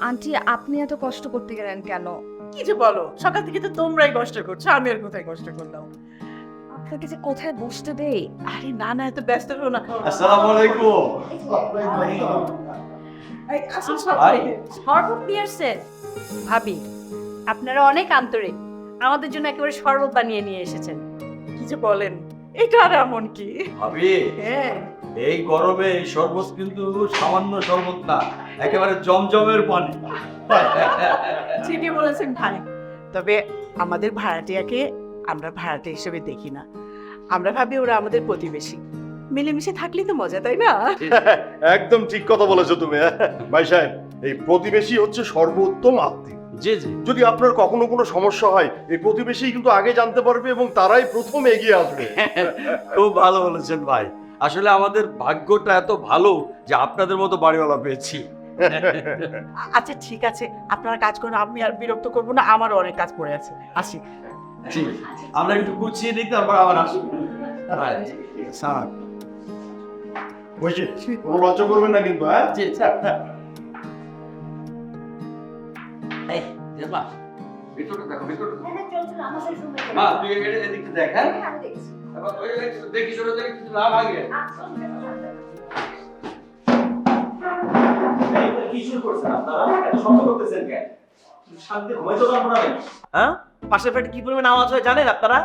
Aunty আপনি এত কষ্ট করতে গেলেন কেন? কি যে বলো, সকাল থেকে তো তোমরাই কষ্ট করছো, আমি আর কোথায় কষ্ট করলাম? আপনাকে যে কোথায় বসতে দেই। আরে না না, এত ব্যস্ত হো না। আসসালামু আলাইকুম। এই, আসুন ভাই। শরবত নিয়ে আসছেন? ভাবি, আপনারা অনেক আন্তরিক, আমাদের জন্য একেবারে শরবত বানিয়ে নিয়ে এসেছেন। কি যে বলেন, এটা আর এমন কি? ভাবি, হ্যাঁ, এই গরমে এই শরবত কিন্তু সামান্য শরবত না, একেবারে জমজমের পানি। ঠিকই বলেছেন ভাই। তবে আমাদের ভাড়াটিয়াকে আমরা ভাড়াটে হিসেবে দেখি না, আমরা ভাবি ওরা আমাদের প্রতিবেশী, মিলেমিশে থাকলেই তো মজা, তাই না? একদম ঠিক কথা বলেছো তুমি। ভাই সাহেব, এই প্রতিবেশী হচ্ছে সর্বোত্তম আত্মীয়। জি জি। যদি আপনার কখনো কোনো সমস্যা হয়, এই প্রতিবেশী কিন্তু আগে জানতে পারবে এবং তারাই প্রথম এগিয়ে আসবে। খুব ভালো বলেছেন ভাই, আসলে আমাদের ভাগ্যটা এত ভালো যে আপনাদের মতো বাড়িওয়ালা পেয়েছি। আচ্ছা ঠিক আছে, আপনারা কাজ করুন, আমি আর বিরক্ত করবো না, আমারও অনেক কাজ পড়ে আছে, আসি। জি, আমরা একটু গুছিয়ে নিই, তারপর আবার আসি। ভাই, স্যার। বুঝছি, কোনো লজ্জা করবেন না কিন্তু, হ্যাঁ? জি স্যার। এই, মা, ভিতরটা দেখো, ভিতরটা দেখো। মা, তুই এদিকে দেখ, হ্যাঁ? এবার ওই দেখি ছোট দেখি কিছু না ভাগে। কি শুরু করছেন আপনারা? এত শব্দ করতেছেন কেন? শান্তি ঘুমাইতে পারবো না? হ্যাঁ, পাশের ফ্ল্যাটে কি পরিমাণ আওয়াজ হয় জানেন আপনারা?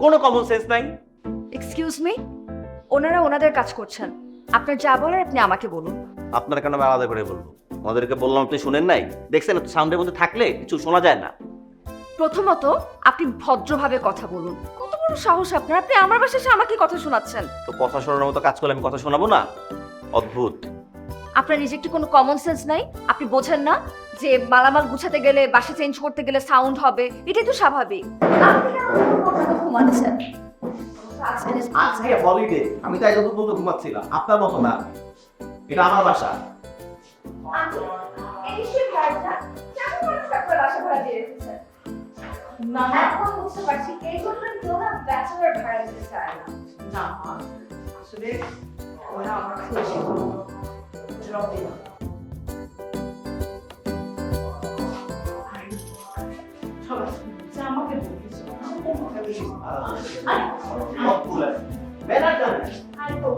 কোনো কমন সেন্স নাই। এক্সকিউজ মি, ওনারা ওনাদের কাজ করছেন, আপনার যা বলার আপনি আমাকে বলুন। আপনার কেন আমি আলাদা করে বলবো? আমাদেরকে বললাম আপনি শুনেন নাই? দেখছেন তো সাউন্ডের মধ্যে থাকলে কিছু শোনা যায় না। প্রথমত আপনি ভদ্রভাবে কথা বলুন। কত বড় সাহস আপনার, আপনি আমার বাসায় এসে আমাকে কথা শোনাচ্ছেন। তো কথা শোনানোর মতো কাজ করলে আমি কথা শোনাবো না? অদ্ভুত। আপনার নিজে একটু কোনো কমন সেন্স নাই? আপনি বোঝেন না যে মালামাল গুছাতে গেলে, বাসা চেঞ্জ করতে গেলে সাউন্ড হবে, এটাই তো স্বাভাবিক। আপনি কেন এত পর্যন্ত ঘুমাচ্ছেন? আজকে হলিডে, আমি তাই যত বলতে ঘুমাচ্ছিলাম, আপনার মতো না। এটা আমার বাসা। না না এখন বুঝতে পারছি এই জন্যই তো না ব্যাচেলর ভাড়া দিতে চায় না। না, আসলে ওরা আমার খুশি রবে না। সবাই যা আমাকে বলতেছে, আমি কোন কথা বলছি? আরে তো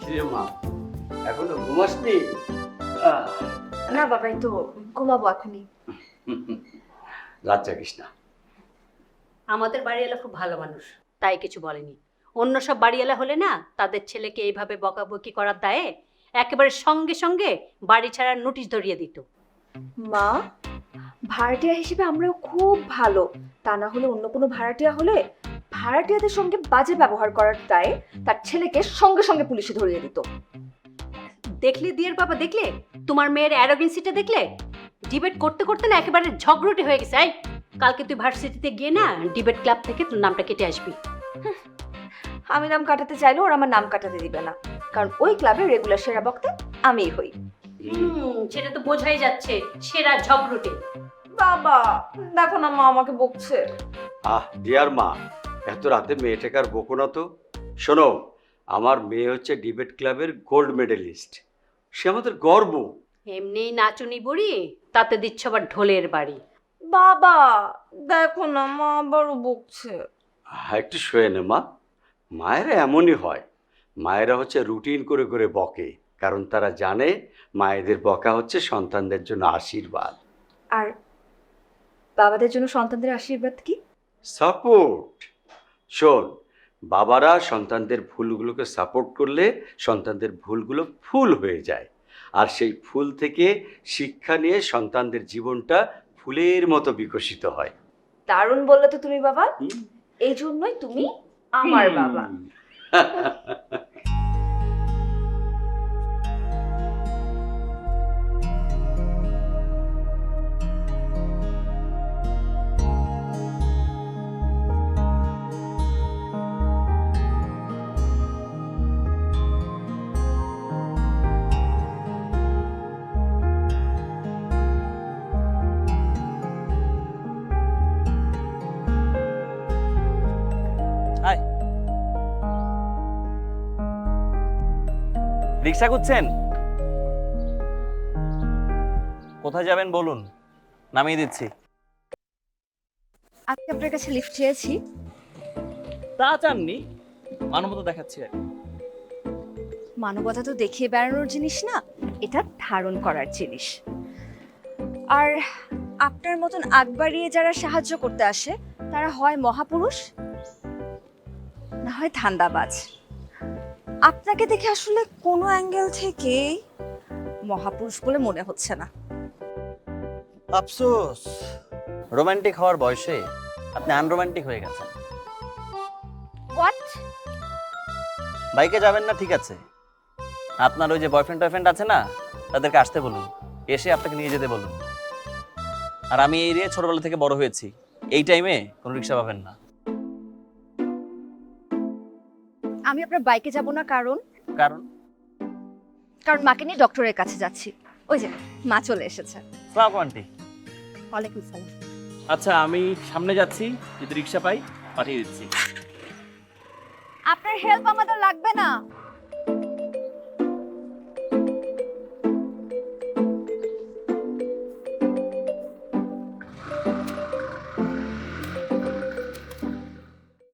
কিরে মা, এখনো ঘুমাসনি? না বাবা, এই তো ঘুমাবো এখনই। রাত জাগিস না। আমাদের বাড়িওয়ালা খুব ভালো মানুষ, তাই কিছু বলেনি। অন্য সব বাড়িওয়ালা হলে না, তাদের ছেলেকে এইভাবে বকাবকি করার দায়ে একেবারে সঙ্গে সঙ্গে বাড়ি ছাড়ার নোটিশ ধরিয়ে দিত। মা, ভাড়াটিয়া হিসেবে আমরাও খুব ভালো, তা না হলে অন্য কোনো ভাড়াটিয়া হলে ভাড়াটিয়াদের সঙ্গে বাজে ব্যবহার করার দায়ে তার ছেলেকে সঙ্গে সঙ্গে পুলিশে ধরিয়ে দিত। দেখলে দিয়ের বাবা, দেখলে তোমার মেয়ের অ্যারোগেন্সিটা, দেখলে ডিবেট করতে করতে না একেবারে ঝগড়টে হয়ে গেছে। এই, কালকে তুই ভার্সিটিতে গিয়ে না ডিবেট ক্লাব থেকে তোর নামটা কেটে আসবি। আমি নাম কাটাতে চাইলেও ওরা আমার নাম কাটাতে দিবে না, কারণ ওই ক্লাবের রেগুলার সেরা বক্তা আমিই হই। সেটা তো বোঝাই যাচ্ছে, সেরা ঝগড়টে। বাবা দেখো না, মা আমাকে বকছে। আহ ডিয়ার মা, এত রাতে মেয়েটাকে আর বকো না তো। শোনো, আমার মেয়ে হচ্ছে ডিবেট ক্লাবের গোল্ড মেডেলিস্ট, সে আমাদের গর্ব। এমনি নাচুনি বুড়ি, তাতে দিচ্ছ আবার ঢোলের বাড়ি। বাবা দেখো না, মা আবারও বকছে। একটু শুয়ে নে মা, মায়েরা এমনই হয়। মায়েরা হচ্ছে রুটিন করে করে বকে, কারণ তারা জানে মায়েদের বকা হচ্ছে সন্তানদের জন্য আশীর্বাদ। আর বাবাদের জন্য সন্তানদের আশীর্বাদ কি? সাপোর্ট। শোন, বাবারা সন্তানদের ভুলগুলোকে সাপোর্ট করলে সন্তানদের ভুলগুলো ফুল হয়ে যায়, আর সেই ফুল থেকে শিক্ষা নিয়ে সন্তানদের জীবনটা ফুলের মতো বিকশিত হয়। দারুণ বললে তো তুমি বাবা, এই জন্যই তুমি আমার বাবা। রিক্সা খুঁজছেন? কোথায় যাবেন বলুন, নামিয়ে দিচ্ছি। আমি আপনার কাছে লিফট চেয়েছি। তা চাননি, মানবতা দেখাচ্ছি আর কি। মানবতা তো দেখিয়ে বেড়ানোর জিনিস না, এটা ধারণ করার জিনিস। আর আপনার মতন আগ বাড়িয়ে যারা সাহায্য করতে আসে তারা হয় মহাপুরুষ না হয় ধান্দাবাজ। আপনাকে দেখে আসলে কোনো অ্যাঙ্গেল থেকে মহাপুরুষ বলে মনে হচ্ছে না। আফসোস, রোমান্টিক হওয়ার বয়সে আপনি আনরোমান্টিক হয়ে গেছেন। হোয়াট? বাইকে যাবেন না ঠিক আছে, আপনার ওই যে বয়ফ্রেন্ড টয়ফ্রেন্ড আছে না, তাদেরকে আসতে বলুন, এসে আপনাকে নিয়ে যেতে বলুন। আর আমি এই এরিয়ায় ছোটবেলা থেকে বড় হয়েছি, এই টাইমে কোনো রিক্সা পাবেন না। আমি আপনার বাইকে যাব না, কারণ কারণ কারণ মাকে নিয়ে ডক্টরের কাছে যাচ্ছি। ওই যে মা চলে এসেছে। সালাম আন্টি। ওয়ালাইকুম সালাম। আচ্ছা, আমি সামনে যাচ্ছি, যদি রিক্সা পাই পাঠিয়ে দিচ্ছি। আপনার হেল্প আমাদের লাগবে না।